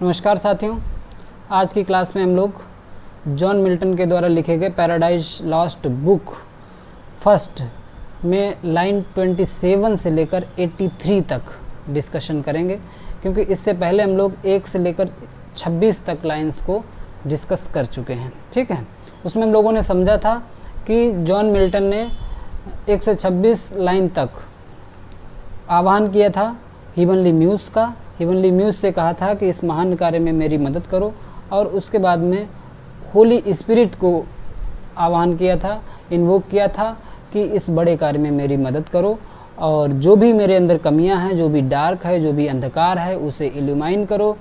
नमस्कार साथियों, आज की क्लास में हम लोग जॉन मिल्टन के द्वारा लिखे गए पैराडाइज लॉस्ट बुक फर्स्ट में लाइन 27 से लेकर 83 तक डिस्कशन करेंगे, क्योंकि इससे पहले हम लोग 1 से लेकर 26 तक लाइंस को डिस्कस कर चुके हैं। ठीक है, उसमें हम लोगों ने समझा था कि जॉन मिल्टन ने 1 से 26 लाइन तक आह्वान किया था हेवनली म्यूज़ का। हेवनली म्यूज़ से कहा था कि इस महान कार्य में मेरी मदद करो, और उसके बाद में होली स्पिरिट को आह्वान किया था, इन्वोक किया था कि इस बड़े कार्य में मेरी मदद करो, और जो भी मेरे अंदर कमियां हैं, जो भी डार्क है, जो भी अंधकार है, उसे इल्यूमाइन करो,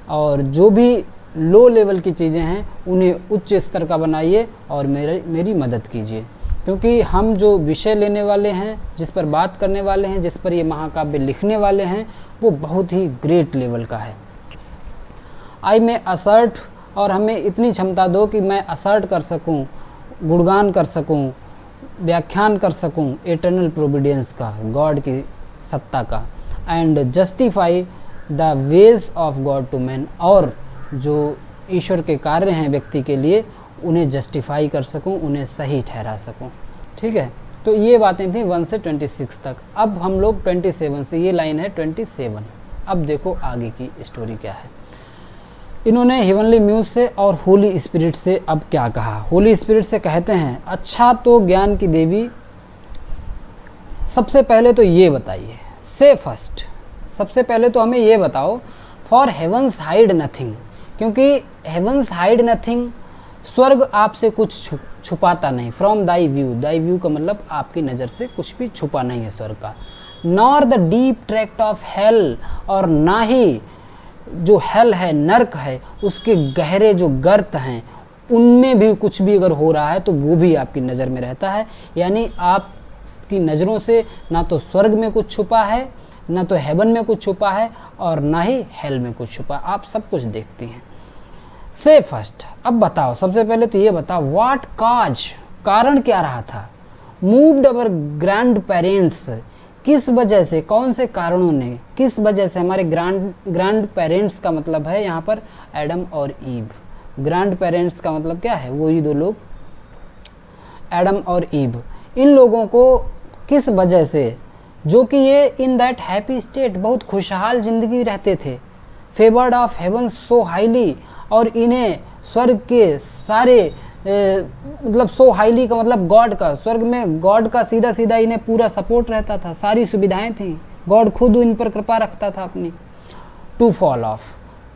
और जो भी लो लेवल की चीज़ें हैं उन्हें उच्च स्तर का बनाइए और मेरी मदद कीजिए। क्योंकि हम जो विषय लेने वाले हैं, जिस पर बात करने वाले हैं, जिस पर ये महाकाव्य लिखने वाले हैं, वो बहुत ही ग्रेट लेवल का है। आई में असर्ट, और हमें इतनी क्षमता दो कि मैं असर्ट कर सकूं, गुणगान कर सकूं, व्याख्यान कर सकूं इटर्नल प्रोविडेंस का, गॉड की सत्ता का, and justify the ways of God to man, और जो ईश्वर के कार्य हैं व्यक्ति के लिए उन्हें जस्टिफाई कर सकूं, उन्हें सही ठहरा सकूं। ठीक है, तो ये बातें थी 1 से 26 तक। अब हम लोग 27 से, ये लाइन है 27। अब देखो आगे की स्टोरी क्या है। इन्होंने हेवनली म्यूज़ से और होली स्पिरिट से अब क्या कहा। होली स्पिरिट से कहते हैं, अच्छा तो ज्ञान की देवी, सबसे पहले तो ये बताइए, से फर्स्ट, सबसे पहले तो हमें ये बताओ, फॉर हेवंस हाइड नथिंग, क्योंकि हेवंस हाइड नथिंग, स्वर्ग आपसे कुछ छुपाता नहीं। From thy view, Dai view का मतलब आपकी नज़र से कुछ भी छुपा नहीं है स्वर्ग का। Nor the deep tract of hell, और ना ही जो हेल है, नर्क है, उसके गहरे जो गर्त हैं उनमें भी कुछ भी अगर हो रहा है तो वो भी आपकी नज़र में रहता है। यानी आपकी नज़रों से ना तो स्वर्ग में कुछ छुपा है, ना तो हेवन में कुछ छुपा है, और ना ही हेल में कुछ छुपा, आप सब कुछ देखती हैं। से फर्स्ट, अब बताओ, सबसे पहले तो ये बताओ, व्हाट काज, कारण क्या रहा था, मूव्ड अवर ग्रैंड पेरेंट्स, किस वजह से, कौन से कारणों ने, किस वजह से हमारे ग्रैंड पेरेंट्स का मतलब है यहाँ पर एडम और ईव। ग्रैंड पेरेंट्स का मतलब क्या है, वही दो लोग, एडम और ईव। इन लोगों को किस वजह से, जो कि ये इन दैट हैप्पी स्टेट, बहुत खुशहाल जिंदगी रहते थे, favoured of haven so highly, और इन्हें स्वर्ग के सारे मतलब सो हाईली का मतलब गॉड का, स्वर्ग में गॉड का सीधा सीधा इन्हें पूरा सपोर्ट रहता था, सारी सुविधाएं थी, गॉड खुद इन पर कृपा रखता था अपनी। टू फॉल ऑफ,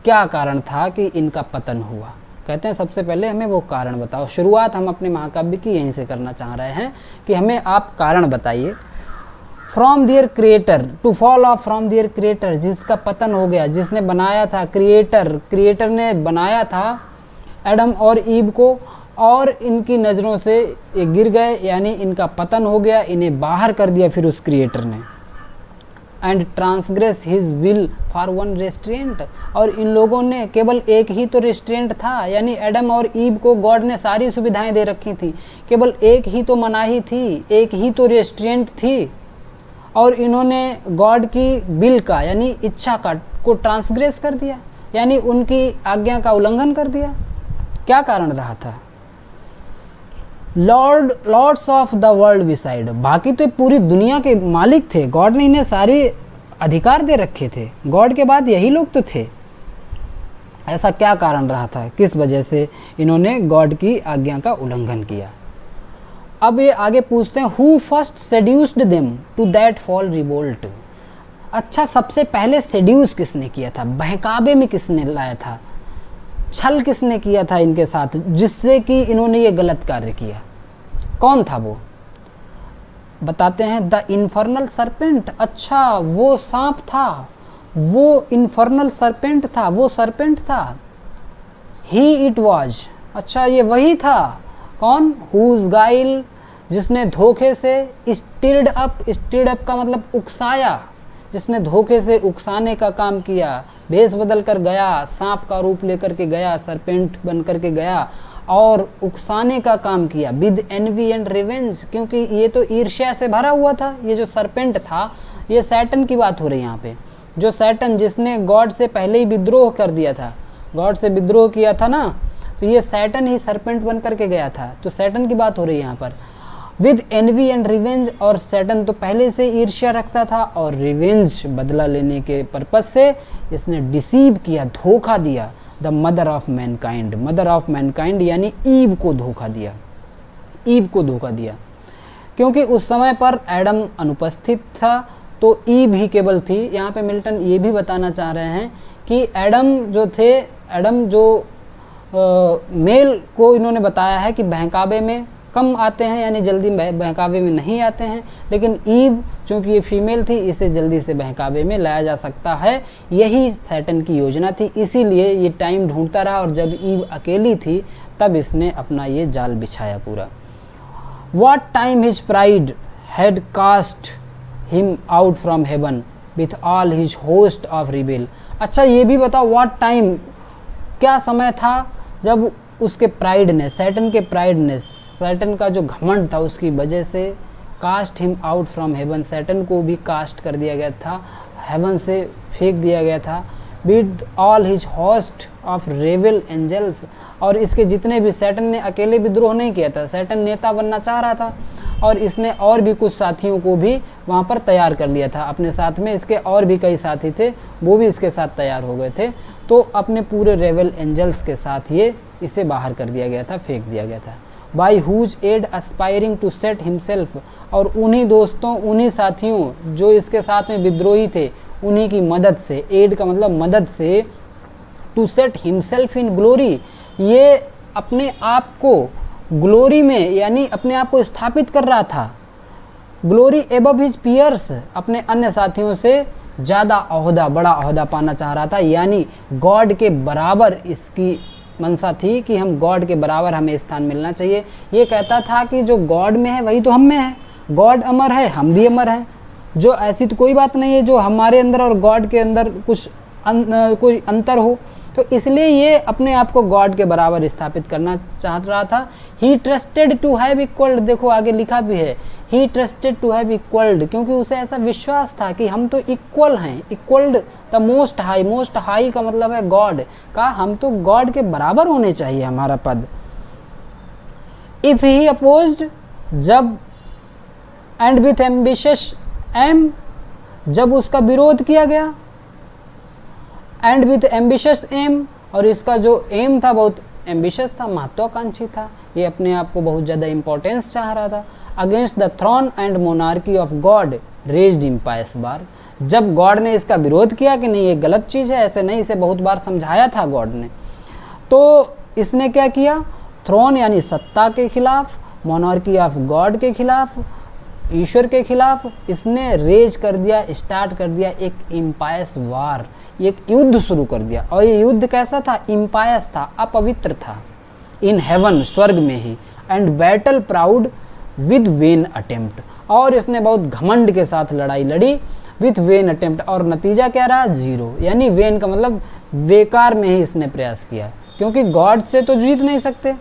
क्या कारण था कि इनका पतन हुआ। कहते हैं सबसे पहले हमें वो कारण बताओ। शुरुआत हम अपने महाकाव्य की यहीं से करना चाह रहे हैं कि हमें आप कारण बताइए। From their creator, to fall off from their creator, जिसका पतन हो गया, जिसने बनाया था, क्रिएटर ने बनाया था एडम और ईव को, और इनकी नज़रों से ये गिर गए, यानी इनका पतन हो गया, इन्हें बाहर कर दिया फिर उस क्रिएटर ने। And transgress his will for one restaurant, और इन लोगों ने केवल एक ही तो रेस्ट्रेंट था, यानी एडम और ईव को गॉड ने सारी सुविधाएं दे रखी थी, केवल एक ही तो मनाही थी, एक ही तो रेस्ट्रेंट थी, और इन्होंने गॉड की विल का यानी इच्छा का को ट्रांसग्रेस कर दिया, यानी उनकी आज्ञा का उल्लंघन कर दिया। क्या कारण रहा था। Lords of the world beside, बाकी तो पूरी दुनिया के मालिक थे, गॉड ने इन्हें सारे अधिकार दे रखे थे, गॉड के बाद यही लोग तो थे। ऐसा क्या कारण रहा था, किस वजह से इन्होंने गॉड की आज्ञा का उल्लंघन किया। अब ये आगे पूछते हैं, who first seduced them to that fall revolt. अच्छा, सबसे पहले सेड्यूस किसने किया था, बहकावे में किसने लाया था, छल किसने किया था इनके साथ, जिससे कि इन्होंने ये गलत कार्य किया। कौन था वो, बताते हैं, द इन्फर्नल सरपेंट। अच्छा, वो सांप था, वो इन्फर्नल सरपेंट था, वो सरपेंट था। ही इट वॉज, अच्छा ये वही था। कौन, हुज गाइल, जिसने धोखे से, स्टिर्ड अप का मतलब उकसाया, जिसने धोखे से उकसाने का काम किया, भेष बदल कर गया, सांप का रूप लेकर के गया, सरपेंट बन कर के गया, और उकसाने का काम किया, विद एनवी एंड रिवेंज, क्योंकि ये तो ईर्ष्या से भरा हुआ था। ये जो सरपेंट था, ये सैटन की बात हो रही है यहाँ पे, जो सैटन जिसने गॉड से पहले ही विद्रोह कर दिया था, गॉड से विद्रोह किया था ना, तो ये सैटन ही सरपेंट बन करके गया था। तो सैटन की बात हो रही है यहाँ पर। विद एनवी एंड रिवेंज, और सैटन तो पहले से ईर्ष्या रखता था और रिवेंज बदला लेने के पर्पज से इसने डिसीव किया, धोखा दिया the mother of Mankind, mother of Mankind यानी ईव को धोखा दिया, ईव को धोखा दिया। क्योंकि उस समय पर एडम अनुपस्थित था तो ईव ही केवल थी। यहाँ पे मिल्टन ये भी बताना चाह रहे हैं कि एडम जो थे, एडम जो मेल को इन्होंने बताया है कि बहकावे में कम आते हैं, यानी जल्दी बहकावे में नहीं आते हैं, लेकिन ईव चूँकि ये फीमेल थी इसे जल्दी से बहकावे में लाया जा सकता है। यही सैटन की योजना थी, इसीलिए ये टाइम ढूंढता रहा और जब ईव अकेली थी तब इसने अपना ये जाल बिछाया पूरा। What time his pride had cast him out from heaven with all his host of rebel। अच्छा ये भी बताओ what time, क्या समय था जब उसके प्राइड ने, सैटन के प्राइड ने, सैटन का जो घमंड था उसकी वजह से cast him out from heaven, Satan को भी कास्ट कर दिया गया था, हेवन से फेंक दिया गया था। With all his host of rebel angels, और इसके जितने भी, सैटन ने अकेले विद्रोह नहीं किया था, सैटन नेता बनना चाह रहा था और इसने और भी कुछ साथियों को भी वहाँ पर तैयार कर लिया था अपने साथ में। इसके और भी कई साथी थे, वो भी इसके साथ तैयार हो गए थे। तो अपने पूरे रेबल एंजल्स के साथ ये इसे बाहर कर दिया गया था, फेंक दिया गया था। By whose aid aspiring to set himself, और उन्हीं दोस्तों, उन्हीं साथियों जो इसके साथ में विद्रोही थे, उन्हीं की मदद से, एड का मतलब मदद से, to set himself in glory, ये अपने आप को ग्लोरी में यानी अपने आप को स्थापित कर रहा था, ग्लोरी एबव हिज पियर्स, अपने अन्य साथियों से ज़्यादा ओहदा, बड़ा ओहदा पाना चाह रहा था, यानी गॉड के बराबर इसकी मनसा थी कि हम गॉड के बराबर, हमें स्थान मिलना चाहिए। ये कहता था कि जो गॉड में है वही तो हम में है, गॉड अमर है हम भी अमर हैं, जो ऐसी तो कोई बात नहीं है जो हमारे अंदर और गॉड के अंदर कोई अंतर हो। तो इसलिए ये अपने आप को गॉड के बराबर स्थापित करना चाह रहा था। ही ट्रस्टेड टू हैव इक्वल्ड, देखो आगे लिखा भी है, ही ट्रस्टेड टू हैव इक्वल्ड, क्योंकि उसे ऐसा विश्वास था कि हम तो इक्वल हैं, equalled the most high, most high का मतलब है गॉड का, हम तो गॉड के बराबर होने चाहिए हमारा पद। इफ ही अपोज्ड, जब, एंड विथ एम्बिशियस एम, जब उसका विरोध किया गया, एंड विथ एम्बिशियस एम, और इसका जो एम था बहुत एम्बिशियस था, महत्वाकांक्षी था, ये अपने आप को बहुत ज़्यादा इंपॉर्टेंस चाह रहा था। Against the throne and monarchy of God raised impious war, जब गॉड ने इसका विरोध किया कि नहीं ये गलत चीज़ है, ऐसे नहीं, इसे बहुत बार समझाया था गॉड ने, तो इसने क्या किया, थ्रोन यानी सत्ता के खिलाफ, मोनार्की ऑफ गॉड के खिलाफ, ईश्वर के खिलाफ इसने रेज कर दिया, स्टार्ट कर दिया एक इम्पायस वार, एक युद्ध शुरू कर दिया। और ये युद्ध कैसा था, इम्पायस था, अपवित्र था, इन हेवन, स्वर्ग में ही, and battle proud with vain attempt, और इसने बहुत घमंड के साथ लड़ाई लड़ी, विथ वेन अटेम्प्ट, और नतीजा क्या रहा, जीरो, यानी वेन का मतलब बेकार में ही इसने प्रयास किया, क्योंकि गॉड से तो जीत नहीं सकते,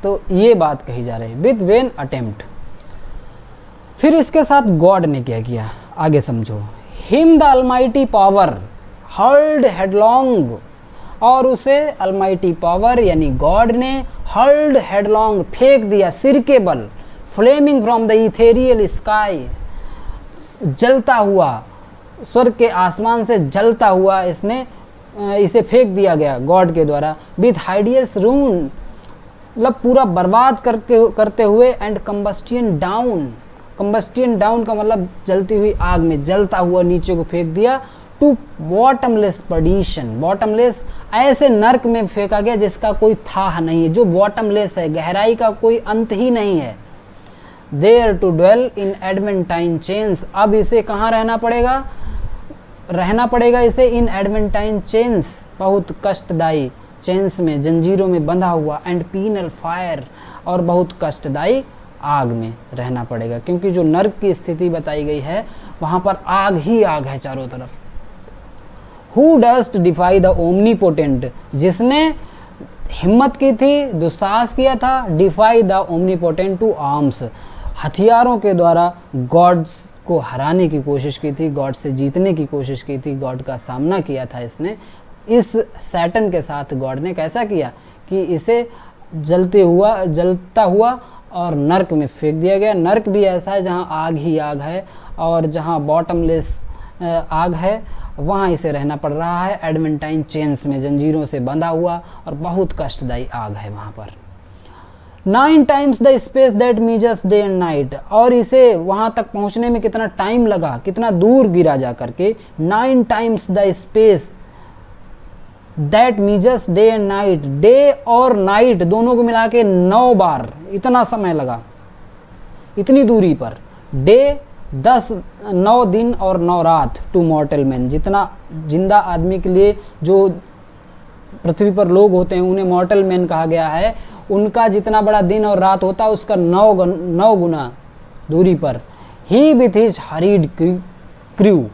तो ये बात कही जा रही है, विथ वेन अटेम्प्ट। फिर इसके साथ गॉड ने क्या किया, आगे समझो। Him the almighty power hurled headlong, और उसे अलमाइटी पावर यानी गॉड ने हर्ल्ड हेडलॉन्ग, फेंक दिया सिर के बल, flaming from the ethereal sky, जलता हुआ, स्वर्ग के आसमान से जलता हुआ इसने इसे फेंक दिया गया गॉड के द्वारा, विथ हाइडियस रून, मतलब पूरा बर्बाद करते हुए, एंड कंबस्टियन डाउन, कंबस्टियन डाउन का मतलब जलती हुई आग में, जलता हुआ नीचे को फेंक दिया, टू बॉटमलेस पर्डिशन, बॉटमलेस ऐसे नर्क में फेंका गया जिसका कोई था नहीं है, जो बॉटमलेस है, गहराई का कोई अंत ही नहीं है। There to dwell in adamantine chains, अब इसे कहाँ रहना पड़ेगा इसे इन एडवेंटाइन चेन्स, बहुत कष्टदायी चेन्स में, जंजीरों में बंधा हुआ, एंड पीनल फायर, और बहुत कष्टदायी आग में रहना पड़ेगा, क्योंकि जो नर्क की स्थिति बताई गई है वहाँ पर आग ही आग है चारों तरफ। Who durst defy the omnipotent, जिसने हिम्मत की थी, दुस्साहस किया था, defy the omnipotent to arms, हथियारों के द्वारा गॉड्स को हराने की कोशिश की थी, गॉड से जीतने की कोशिश की थी, गॉड का सामना किया था इसने। इस सैटर्न के साथ गॉड ने कैसा किया कि इसे जलता हुआ और नर्क में फेंक दिया गया। नर्क भी ऐसा है जहाँ आग ही आग है, और जहाँ बॉटमलेस आग है वहाँ इसे रहना पड़ रहा है एडवेंटाइन चेन्स में, जंजीरों से बंधा हुआ, और बहुत कष्टदायी आग है वहाँ पर। 9 times the space that measures day and night, और इसे वहाँ तक पहुँचने में कितना टाइम लगा, कितना दूर गिरा जा करके। 9 times the space that measures day and night, day और नाइट दोनों को मिला के 9 बार इतना समय लगा इतनी दूरी पर। डे 9 दिन और 9 रात टू मॉर्टल मैन, जितना जिंदा आदमी के लिए जो पृथ्वी पर लोग होते हैं उन्हें मॉर्टल मैन कहा गया है, उनका जितना बड़ा दिन और रात होता है उसका 9 गुना दूरी पर। ही विथ हिज हरीड क्रू,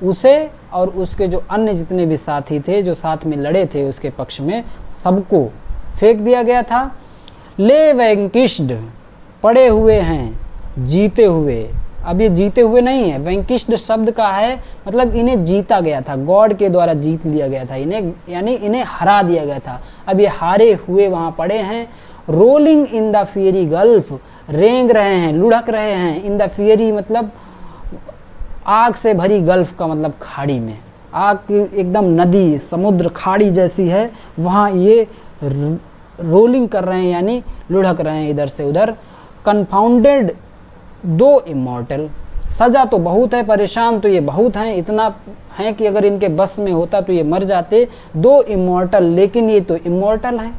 उसे और उसके जो अन्य जितने भी साथी थे जो साथ में लड़े थे उसके पक्ष में, सबको फेंक दिया गया था। ले वैंकिश्ड, पड़े हुए हैं, जीते हुए। अब ये जीते हुए नहीं है, वैंकिश्ड शब्द का है मतलब इन्हें जीता गया था, गॉड के द्वारा जीत लिया गया था इन्हें, यानी इन्हें हरा दिया गया था। अब ये हारे हुए वहाँ पड़े हैं। Rolling in the fiery gulf, रेंग रहे हैं, लुढ़क रहे हैं। इन द फियरी मतलब आग से भरी गल्फ का मतलब खाड़ी में, आग की एकदम नदी समुद्र खाड़ी जैसी है, वहाँ ये रोलिंग कर रहे हैं यानी लुढ़क रहे हैं इधर से उधर। कन्फाउंडेड दो इमॉर्टल, सजा तो बहुत है, परेशान तो ये बहुत हैं, इतना है कि अगर इनके बस में होता तो ये मर जाते। दो इमॉर्टल, लेकिन ये तो इमॉर्टल हैं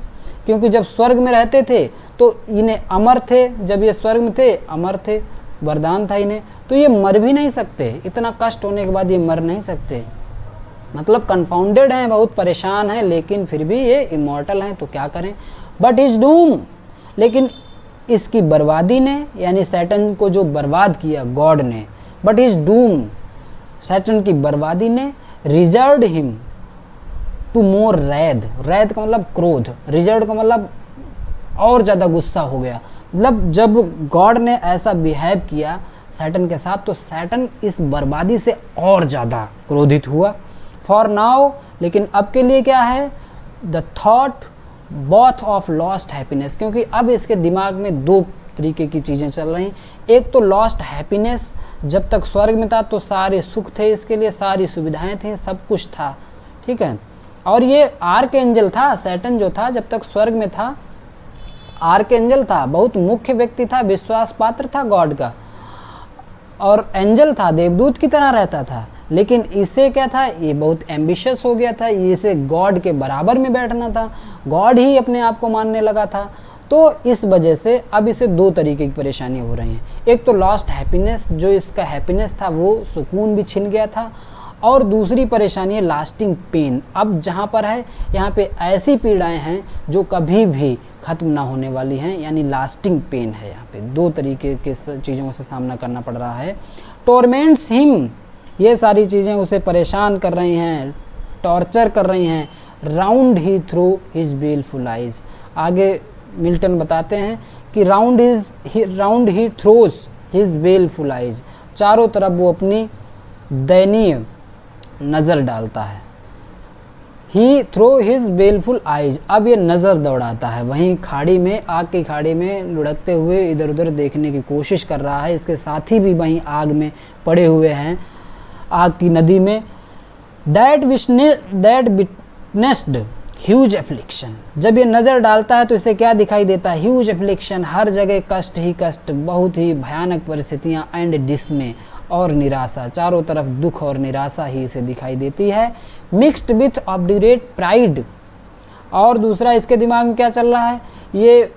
क्योंकि जब स्वर्ग में रहते थे तो इन्हें अमर थे, जब ये स्वर्ग में थे अमर थे, वरदान था इन्हें, तो ये मर भी नहीं सकते। इतना कष्ट होने के बाद ये मर नहीं सकते, मतलब कन्फाउंडेड हैं, बहुत परेशान हैं, लेकिन फिर भी ये इमॉर्टल हैं, तो क्या करें। बट इज डूम, लेकिन इसकी बर्बादी ने, यानी सैटर्न को जो बर्बाद किया गॉड ने, बट इज डूम, सैटर्न की बर्बादी ने रिजर्व्ड हिम टू मोर रैद, रैद का मतलब क्रोध, रिजर्व का मतलब और ज़्यादा गुस्सा हो गया। मतलब जब गॉड ने ऐसा बिहेव किया सैटर्न के साथ तो सैटर्न इस बर्बादी से और ज़्यादा क्रोधित हुआ। फॉर नाउ, लेकिन अब के लिए क्या है, the thought both of lost happiness, क्योंकि अब इसके दिमाग में दो तरीके की चीज़ें चल रही। एक तो लॉस्ट हैप्पीनेस, जब तक स्वर्ग में था तो सारे सुख थे इसके लिए, सारी सुविधाएं थी, सब कुछ था, ठीक है। और ये आर्क एंजल था, सैटर्न जो था जब तक स्वर्ग में था आर्क एंजल था, बहुत मुख्य व्यक्ति था, विश्वास पात्र था गॉड का, और एंजल था, देवदूत की तरह रहता था। लेकिन इसे क्या था, ये बहुत एम्बिशियस हो गया था, इसे गॉड के बराबर में बैठना था, गॉड ही अपने आप को मानने लगा था। तो इस वजह से अब इसे दो तरीके की परेशानी हो रही हैं। एक तो लॉस्ट हैप्पीनेस, जो इसका हैप्पीनेस था वो सुकून भी छिन गया था, और दूसरी परेशानी है लास्टिंग पेन। अब जहाँ पर है यहाँ पे ऐसी पीड़ाएं हैं जो कभी भी ख़त्म ना होने वाली हैं, यानी लास्टिंग पेन है। यहाँ पे दो तरीके के चीज़ों से सामना करना पड़ रहा है। टॉर्मेंट्स हिम, ये सारी चीज़ें उसे परेशान कर रही हैं, टॉर्चर कर रही हैं। Round he throws his baleful eyes, आगे मिल्टन बताते हैं कि round he throws his baleful eyes, चारों तरफ वो अपनी दयनीय नज़र डालता है। He throw his baleful eyes, अब ये नज़र दौड़ाता है वहीं खाड़ी में, आग की खाड़ी में लुढ़कते हुए इधर उधर देखने की कोशिश कर रहा है। इसके साथी भी वहीं आग में पड़े हुए हैं, आग की नदी में। दैट विटनेस्ड ह्यूज एफ्लिक्शन, जब ये नज़र डालता है तो इसे क्या दिखाई देता है, ह्यूज एफ्लिक्शन, हर जगह कष्ट ही कष्ट, बहुत ही भयानक परिस्थितियाँ, एंड डिस्मे, और निराशा, चारों तरफ दुख और निराशा ही इसे दिखाई देती है। मिक्स्ड विथ ऑब्ड्यूरेट प्राइड, और दूसरा इसके दिमाग में क्या चल रहा है, ये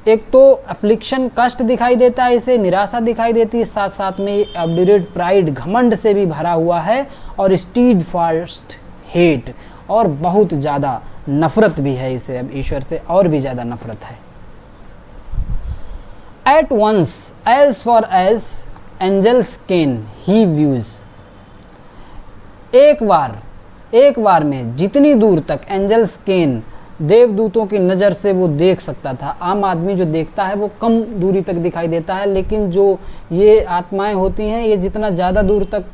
एक तो अफ्लिक्शन कष्ट दिखाई देता है इसे, निराशा दिखाई देती है, साथ साथ में ऑब्ड्यूरेट प्राइड घमंड से भी भरा हुआ है, और स्टीड फास्ट हेट, और बहुत ज़्यादा नफरत भी है इसे अब ईश्वर से, और भी ज़्यादा नफरत है। At once as far as angels ken he views, एक बार में जितनी दूर तक एंजल्स कैन देवदूतों की नज़र से वो देख सकता था। आम आदमी जो देखता है वो कम दूरी तक दिखाई देता है, लेकिन जो ये आत्माएं होती हैं ये जितना ज़्यादा दूर तक,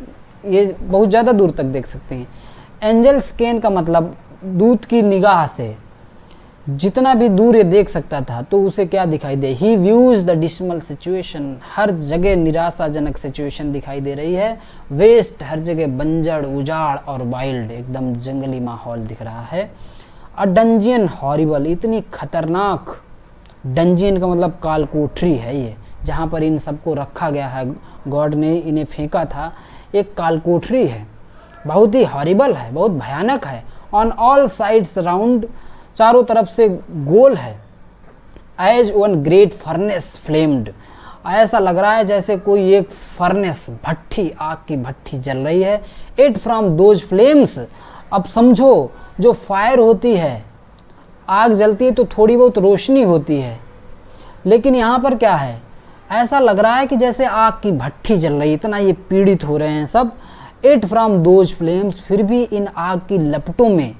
ये बहुत ज़्यादा दूर तक देख सकती हैं। एंजल स्कैन का मतलब दूत की निगाह से जितना भी दूर ये देख सकता था तो उसे क्या दिखाई दे, ही व्यूज द डिसमल सिचुएशन, हर जगह निराशाजनक सिचुएशन दिखाई दे रही है। वेस्ट, हर जगह बंजर, उजाड़ और वाइल्ड, एकदम जंगली माहौल दिख रहा है। अ डंजियन हॉरिबल, इतनी खतरनाक, डंजियन का मतलब काल कोठरी है ये, जहाँ पर इन सबको रखा गया है, गॉड ने इन्हें फेंका था, एक काल कोठरी है, बहुत ही हॉरिबल है, बहुत भयानक है। ऑन ऑल साइड्स राउंड, चारों तरफ से गोल है। As one great furnace flamed, ऐसा लग रहा है जैसे कोई एक फर्नेस, भट्ठी, आग की भट्ठी जल रही है। इट फ्रॉम दोज फ्लेम्स, अब समझो जो फायर होती है, आग जलती है तो थोड़ी बहुत रोशनी होती है, लेकिन यहाँ पर क्या है, ऐसा लग रहा है कि जैसे आग की भट्ठी जल रही है, इतना ये पीड़ित हो रहे हैं सब। इट फ्रॉम दोज फ्लेम्स, फिर भी इन आग की लपटों में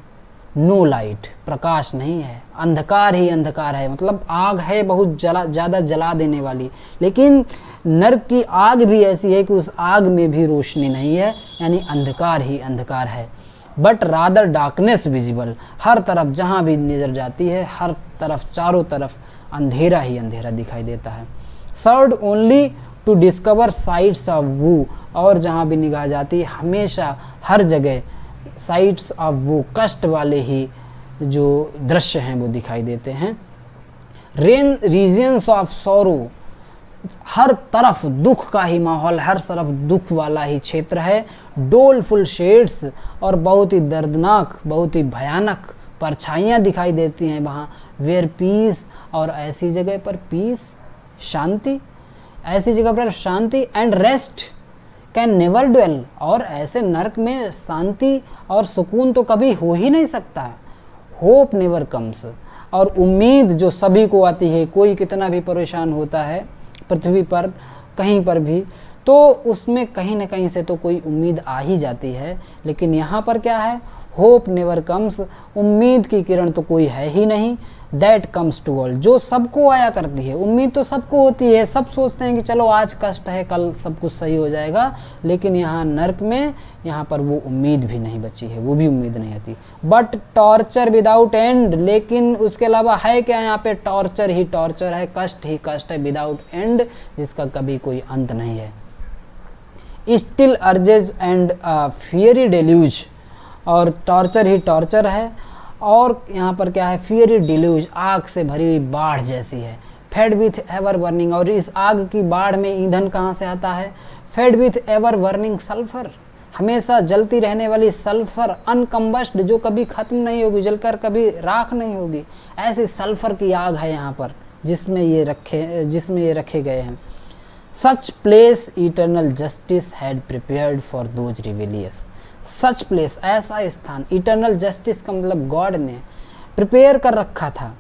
नो लाइट, प्रकाश नहीं है, अंधकार ही अंधकार है। मतलब आग है बहुत ज़्यादा जला देने वाली, लेकिन नरक की आग भी ऐसी है कि उस आग में भी रोशनी नहीं है, यानी अंधकार ही अंधकार है। बट रादर डार्कनेस विजिबल, हर तरफ जहाँ भी नजर जाती है, हर तरफ, चारों तरफ अंधेरा ही अंधेरा दिखाई देता है। Served only to discover sights of woe, और जहाँ भी निगाह जाती है हमेशा हर जगह साइट्स ऑफ वो, कष्ट वाले ही जो दृश्य हैं वो दिखाई देते हैं। रेन रीजन्स ऑफ सॉरो, हर तरफ दुख का ही माहौल, हर तरफ दुख वाला ही क्षेत्र है। डोलफुल शेड्स, और बहुत ही दर्दनाक, बहुत ही भयानक परछाइयाँ दिखाई देती हैं वहाँ। वेयर पीस, और ऐसी जगह पर पीस, शांति, ऐसी जगह पर शांति। And rest can never dwell, और ऐसे नरक में शांति और सुकून तो कभी हो ही नहीं सकता। होप नेवर कम्स, और उम्मीद जो सभी को आती है, कोई कितना भी परेशान होता है पृथ्वी पर कहीं पर भी, तो उसमें कहीं ना कहीं से तो कोई उम्मीद आ ही जाती है। लेकिन यहाँ पर क्या है, होप नेवर कम्स, उम्मीद की किरण तो कोई है ही नहीं। दैट कम्स टू ऑल, जो सबको आया करती है, उम्मीद तो सबको होती है, सब सोचते हैं कि चलो आज कष्ट है कल सब कुछ सही हो जाएगा, लेकिन यहाँ नरक में, यहाँ पर वो उम्मीद भी नहीं बची है, वो भी उम्मीद नहीं आती। बट टॉर्चर विदाउट एंड, लेकिन उसके अलावा है क्या, यहाँ पे टॉर्चर ही टॉर्चर है, कष्ट ही कष्ट है, विदाउट एंड, जिसका कभी कोई अंत नहीं है। Still urges and fiery deluge, और टॉर्चर ही टॉर्चर है, और यहाँ पर क्या है, फियरी डिल्यूज, आग से भरी हुई बाढ़ जैसी है। फेड विथ एवर बर्निंग, और इस आग की बाढ़ में ईंधन कहाँ से आता है, fed with ever burning sulphur, हमेशा जलती रहने वाली सल्फर, अनकम्बस्ड, जो कभी खत्म नहीं होगी, जलकर कभी राख नहीं होगी, ऐसी सल्फर की आग है यहाँ पर जिसमें ये रखे गए हैं। Such place eternal justice had prepared for those rebellious, such place, ऐसा स्थान, इटर्नल जस्टिस का मतलब गॉड ने प्रिपेयर कर रखा था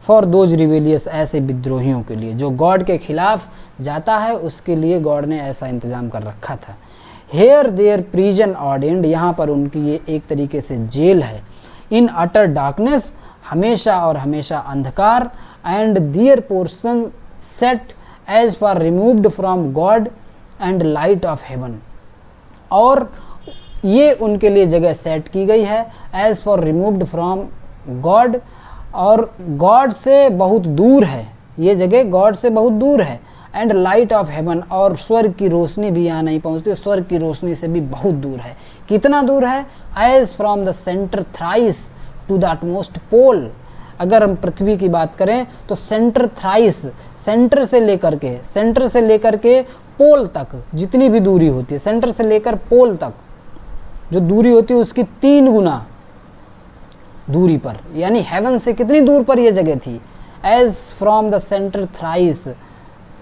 फॉर दोज रिबेलियस, ऐसे विद्रोहियों के लिए, जो गॉड के खिलाफ जाता है उसके लिए गॉड ने ऐसा इंतजाम कर रखा था। हेयर देयर प्रिजन ऑर्डेंड, यहाँ पर उनकी ये एक तरीके से जेल है। इन अटर डार्कनेस, हमेशा और हमेशा अंधकार। And their portion set as far removed from God and light of heaven, और ये उनके लिए जगह सेट की गई है as far removed from God, और गॉड से बहुत दूर है ये जगह, गॉड से बहुत दूर है। एंड लाइट ऑफ हेवन, और स्वर्ग की रोशनी भी यहाँ नहीं पहुँचती, स्वर्ग की रोशनी से भी बहुत दूर है। कितना दूर है, as from the centre thrice to the utmost pole, अगर हम पृथ्वी की बात करें तो सेंटर थ्राइस, सेंटर से लेकर के पोल तक जितनी भी दूरी होती है, सेंटर से लेकर पोल तक जो दूरी होती है उसकी 3 गुना दूरी पर, यानी हेवन से कितनी दूर पर यह जगह थी। As from the centre thrice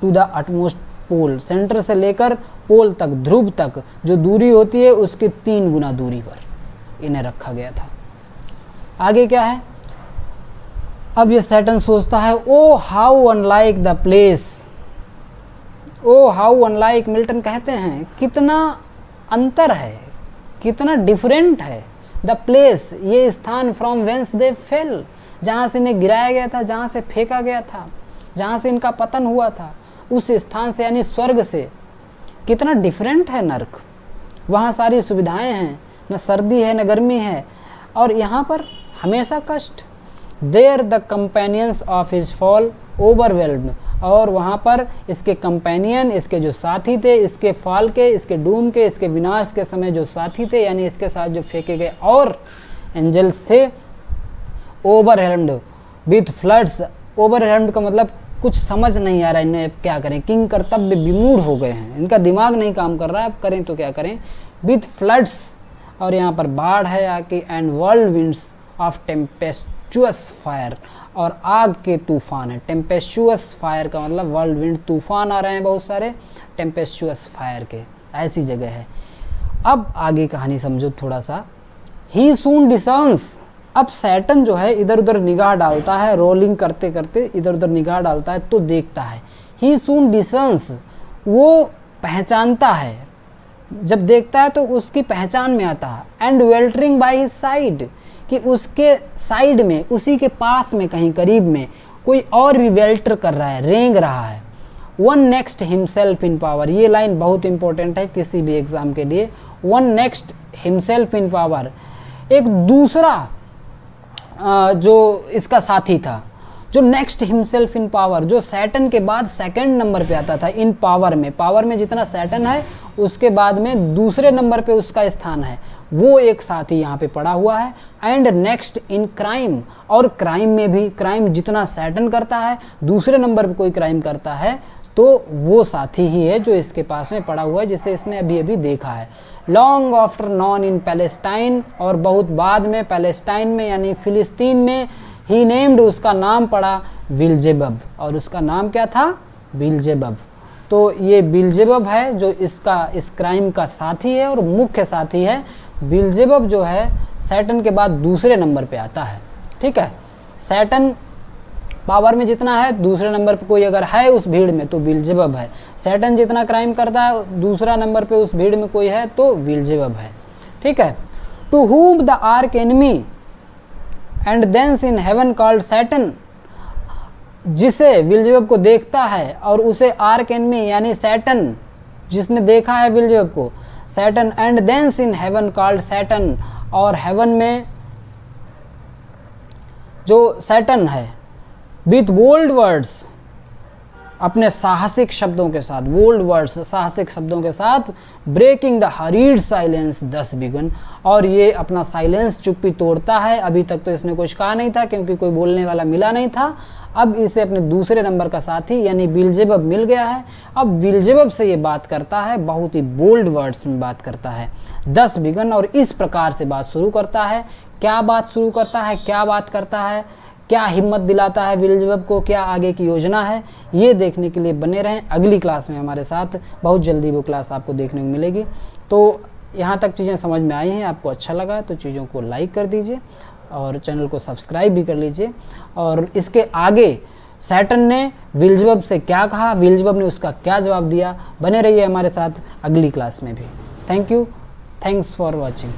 to the utmost pole, centre से लेकर पोल तक, ध्रुव तक जो दूरी होती है उसकी 3 गुना दूरी पर इन्हें रखा गया था। आगे क्या है, अब ये सैटर्न सोचता है, O how unlike the place, O how unlike, Milton कहते हैं कितना अंतर है, कितना डिफरेंट है, द प्लेस, ये स्थान, फ्रॉम वेंस दे फेल, जहाँ से इन्हें गिराया गया था, जहाँ से फेंका गया था, जहाँ से इनका पतन हुआ था, उस स्थान से यानी स्वर्ग से कितना डिफरेंट है नर्क। वहाँ सारी सुविधाएं हैं, न सर्दी है न गर्मी है, और यहाँ पर हमेशा कष्ट। There the companions of his fall overwhelmed, और वहाँ पर इसके कंपेनियन, इसके जो साथी थे, इसके फॉल के, इसके डूम के, इसके विनाश के समय जो साथी थे, यानी इसके साथ जो फेंके गए और एंजल्स थे, ओवरवेल्म्ड विथ फ्लड्स। ओवरवेल्म्ड का मतलब कुछ समझ नहीं आ रहा है इन्हें क्या करें, किंग कर्तव्य विमूढ़ हो गए हैं, इनका दिमाग नहीं काम कर रहा है, अब करें तो क्या करें। विथ फ्लड्स, और यहाँ पर बाढ़ है आके, and whirlwinds of tempestuous fire, और आग के तूफान है। टेम्पेस्चुअस फायर का मतलब वर्ल्ड विंड, तूफान आ रहे हैं बहुत सारे टेम्पेस्चुअस फायर के, ऐसी जगह है। अब आगे कहानी समझो थोड़ा सा। ही सून डिसर्न्स, अब सैटर्न जो है इधर उधर निगाह डालता है, रोलिंग करते करते इधर उधर निगाह डालता है तो देखता है। ही सून डिसर्न्स, वो पहचानता है, जब देखता है तो उसकी पहचान में आता है। एंड वेल्टरिंग बाय हिज साइड, कि उसके साइड में, उसी के पास में कहीं करीब में कोई और रिवेल्टर कर रहा है, रेंग रहा है। One next himself in power, ये लाइन बहुत इंपॉर्टेंट है किसी भी एग्जाम के लिए। One next himself in power, एक दूसरा जो इसका साथी था, जो नेक्स्ट हिमसेल्फ इन पावर, जो सैटर्न के बाद सेकंड नंबर पे आता था इन पावर में। पावर में जितना सैटर्न है उसके बाद में दूसरे नंबर पे उसका स्थान है, वो एक साथी यहाँ पे पड़ा हुआ है। एंड नेक्स्ट इन क्राइम, और क्राइम में भी, क्राइम जितना सैटर्न करता है, दूसरे नंबर पे कोई क्राइम करता है तो वो साथी ही है जो इसके पास में पड़ा हुआ है, जिसे इसने अभी अभी देखा है। Long after non in Palestine, और बहुत बाद में पैलेस्टाइन में यानी फिलिस्तीन में, ही नेम्ड, उसका नाम पड़ा बिलजेबब, और उसका नाम क्या था? बिलजेबब। तो ये बिलजेबब है जो इसका, इस क्राइम का साथी है और मुख्य साथी है। बिलजेबब जो है सैटर्न के बाद दूसरे नंबर पे आता है, ठीक है। सैटर्न पावर में जितना है, दूसरे नंबर पे कोई अगर है उस भीड़ में तो बिलजेबब है। सैटर्न जितना क्राइम करता है, दूसरा नंबर पे उस भीड़ में कोई है तो बिलजेबब है, ठीक है। To whom the arch enemy and thence in heaven called Satan, जिसे बिलजेबब को देखता है और उसे आर्क एनिमी यानी सैटर्न, जिसने देखा है बिलजेबब को, Satan, and thence in heaven called Satan, और हेवन में जो सैटर्न है, विथ बोल्ड वर्ड्स, अपने साहसिक शब्दों के साथ, बोल्ड वर्ड्स साहसिक शब्दों के साथ, ब्रेकिंग द हरीड साइलेंस दस बिगन, और ये अपना साइलेंस, चुप्पी तोड़ता है। अभी तक तो इसने कुछ कहा नहीं था क्योंकि कोई बोलने वाला मिला नहीं था, अब इसे अपने दूसरे नंबर का साथी यानी बिलजेबब मिल गया है। अब बिलजेबब से ये बात करता है, बहुत ही बोल्ड वर्ड्स में बात करता है, 10 बिगन, और इस प्रकार से बात शुरू करता है। क्या बात शुरू करता है, क्या बात करता है, क्या हिम्मत दिलाता है बिलजेबब को, क्या आगे की योजना है, ये देखने के लिए बने रहें अगली क्लास में हमारे साथ। बहुत जल्दी वो क्लास आपको देखने को मिलेगी। तो यहाँ तक चीज़ें समझ में आई हैं, आपको अच्छा लगा तो चीज़ों को लाइक कर दीजिए और चैनल को सब्सक्राइब भी कर लीजिए। और इसके आगे सैटर्न ने बिलजेबब से क्या कहा, बिलजेबब ने उसका क्या जवाब दिया, बने रहिए हमारे साथ अगली क्लास में भी। Thank you, thanks for watching.